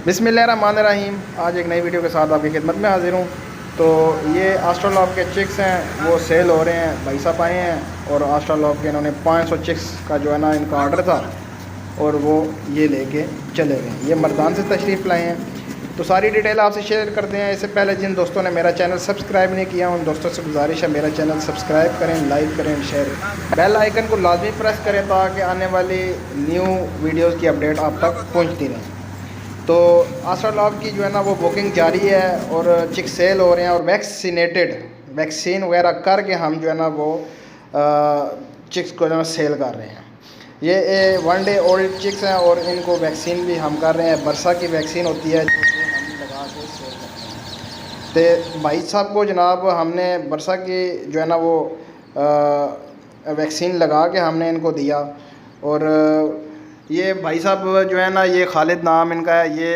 बिस्मिल्लाहिर्रहमानिर्रहीम। आज एक नई वीडियो के साथ आपकी खिदमत में हाजिर हूँ। तो ये आस्ट्रोलॉब के चिक्स हैं, वो सेल हो रहे हैं। भाई साहब आए हैं और आस्ट्रोलॉब के इन्होंने 500 चिक्स का जो है ना इनका ऑर्डर था और वो ये लेके चले गए। ये मर्दान से तशरीफ़ लाए हैं। तो सारी डिटेल आपसे शेयर करते हैं। इससे पहले जिन दोस्तों ने मेरा चैनल सब्सक्राइब नहीं किया उन दोस्तों से गुजारिश है मेरा चैनल सब्सक्राइब करें, लाइक करें, शेयर करें, बेल आइकन को लाजमी प्रेस करें ताकि आने वाली न्यू वीडियोज़ की अपडेट आप तक पहुँचती रहे। तो आस्ट्रोलॉब की जो है ना वो बुकिंग जारी है और चिक्स सेल हो रहे हैं और वैक्सीनेटेड वैक्सीन वगैरह करके हम जो है ना वो चिक्स को जो है सेल कर रहे हैं। ये 1 डे ओल्ड चिक्स हैं और इनको वैक्सीन भी हम कर रहे हैं। बरसा की वैक्सीन होती है जो कि हम लगा के सेल करते हैं। तो भाई साहब को जनाब हमने बरसा की जो है ना वो वैक्सीन लगा के हमने इनको दिया। और ये भाई साहब जो है ना ये खालिद नाम इनका है। ये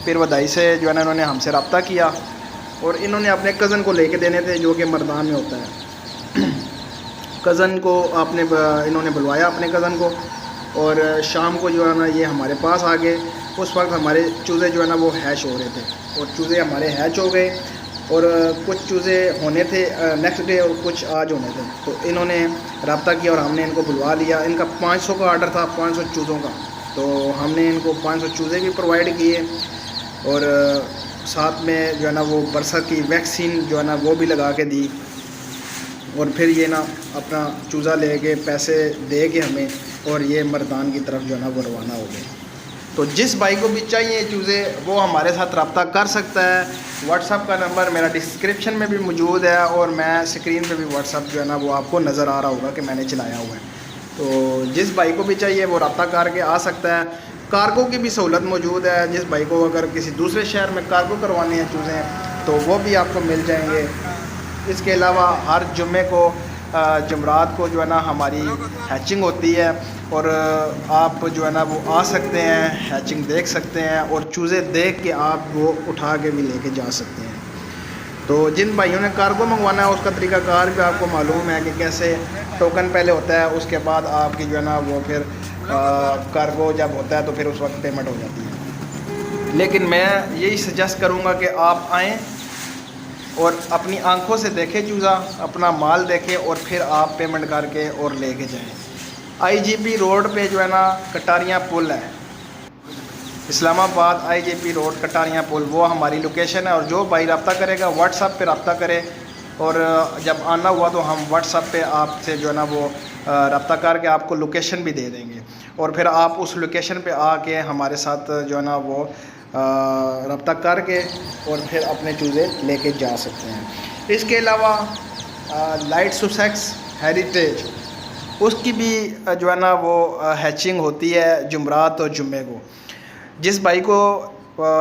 फिर वदाई से जो है ना इन्होंने हमसे रब्ता किया और इन्होंने अपने कज़न को लेके देने थे जो कि मर्दान में होता है। कज़न को इन्होंने बुलवाया अपने कज़न को और शाम को जो है ना ये हमारे पास आ गए। उस वक्त हमारे चूज़े जो है ना वो हैच हो रहे थे और चूज़े हमारे हैच हो गए और कुछ चूज़े होने थे नेक्स्ट डे और कुछ आज होने थे। तो इन्होंने रब्ता किया और हमने इनको बुलवा लिया। इनका 500 का ऑर्डर था, 500 चूज़ों का। तो हमने इनको 500 चूज़े भी प्रोवाइड किए और साथ में जो है ना वो बरसा की वैक्सीन जो है ना वो भी लगा के दी। और फिर ये ना अपना चूज़ा लेके पैसे दे के हमें और ये मर्दान की तरफ जो है ना वो रवाना हो गए। तो जिस भाई को भी चाहिए चूज़े वो हमारे साथ रब्ता कर सकता है। व्हाट्सअप का नंबर मेरा डिस्क्रिप्शन में भी मौजूद है और मैं स्क्रीन पे भी व्हाट्सअप जो है ना वो आपको नज़र आ रहा होगा कि मैंने चलाया हुआ है। तो जिस भाई को भी चाहिए वो रब्ता करके आ सकता है। कार्गो की भी सहूलत मौजूद है। जिस भाई को अगर किसी दूसरे शहर में कार्गो करवाने हैं चूज़ें तो वो भी आपको मिल जाएंगे। इसके अलावा हर जुम्मे को जुमरात को जो है ना हमारी हैचिंग होती है और आप जो है ना वो आ सकते हैं, हैचिंग देख सकते हैं और चूज़े देख के आप वो उठा के भी लेके जा सकते हैं। तो जिन भाइयों ने कार्गो मंगवाना है उसका तरीक़ाकार भी आपको मालूम है कि कैसे टोकन पहले होता है, उसके बाद आपकी जो है ना वो फिर कार्गो जब होता है तो फिर उस वक्त पेमेंट हो जाती है। लेकिन मैं यही सजेस्ट करूँगा कि आप आएँ और अपनी आंखों से देखें चूज़ा, अपना माल देखें और फिर आप पेमेंट करके और लेके जाएं। आईजीपी रोड पे जो है ना कटारियाँ पुल है, इस्लामाबाद आईजीपी रोड कटारियाँ पुल, वो हमारी लोकेशन है। और जो भाई रब्ता करेगा व्हाट्सएप पे रब्ता करे और जब आना हुआ तो हम व्हाट्सएप पे आपसे जो है ना वो रब्ता करके आपको लोकेशन भी दे देंगे और फिर आप उस लोकेशन पे आके हमारे साथ जो है ना वो रब्ता करके और फिर अपने चूज़े लेके जा सकते हैं। इसके अलावा लाइट सुसेक्स हेरिटेज उसकी भी जो है ना वो हैचिंग होती है जुमरात और जुम्मे को। जिस भाई को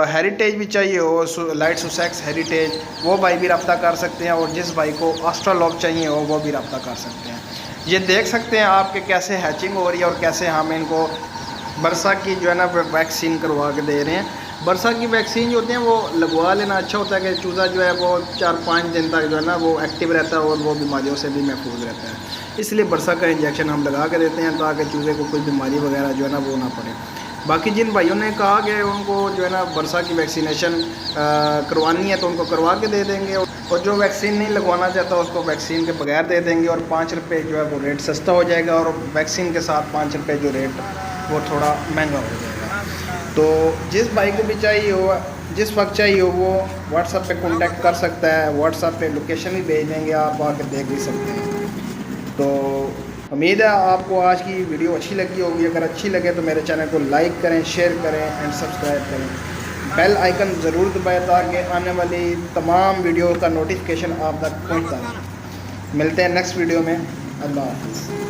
हेरिटेज भी चाहिए हो, लाइट सुसेक्स हेरिटेज, वो भाई भी रब्ता कर सकते हैं। और जिस भाई को आस्ट्रोलॉब चाहिए हो वो भी रब्ता कर सकते हैं। ये देख सकते हैं आपके कैसे हैचिंग हो रही है और कैसे हम इनको बरसा की जो है ना वैक्सीन करवा के दे रहे हैं। बरसा की वैक्सीन जो होती है वो लगवा लेना अच्छा होता है कि चूज़ा जो है वो 4-5 दिन तक जो है ना वो एक्टिव रहता है और वो बीमारियों से भी महफूज रहता है। इसलिए बरसा का इंजेक्शन हम लगा के देते हैं ताकि चूज़े को कोई बीमारी वगैरह जो है ना वो ना पड़े। बाकी जिन भाइयों ने कहा कि उनको जो है ना बरसा की वैक्सीनेशन करवानी है तो उनको करवा के दे देंगे और जो वैक्सीन नहीं लगवाना चाहता उसको वैक्सीन के बगैर दे देंगे और 5 रुपये जो है वो रेट सस्ता हो जाएगा और वैक्सीन के साथ 5 रुपये जो रेट वो थोड़ा महंगा हो जाएगा। तो जिस भाई को भी चाहिए हो, जिस वक्त चाहिए हो, वो व्हाट्सएप पे कांटेक्ट कर सकता है। व्हाट्सएप पे लोकेशन भी भेज देंगे, आप आकर देख भी सकते हैं। तो उम्मीद है आपको आज की वीडियो अच्छी लगी होगी। अगर अच्छी लगे तो मेरे चैनल को लाइक करें, शेयर करें एंड सब्सक्राइब करें। बेल आइकन ज़रूर दबाएं ताकि आने वाली तमाम वीडियो का नोटिफिकेशन आप तक पहुँचता रहे। मिलते हैं नेक्स्ट वीडियो में। अल्लाह हाफ़िज़।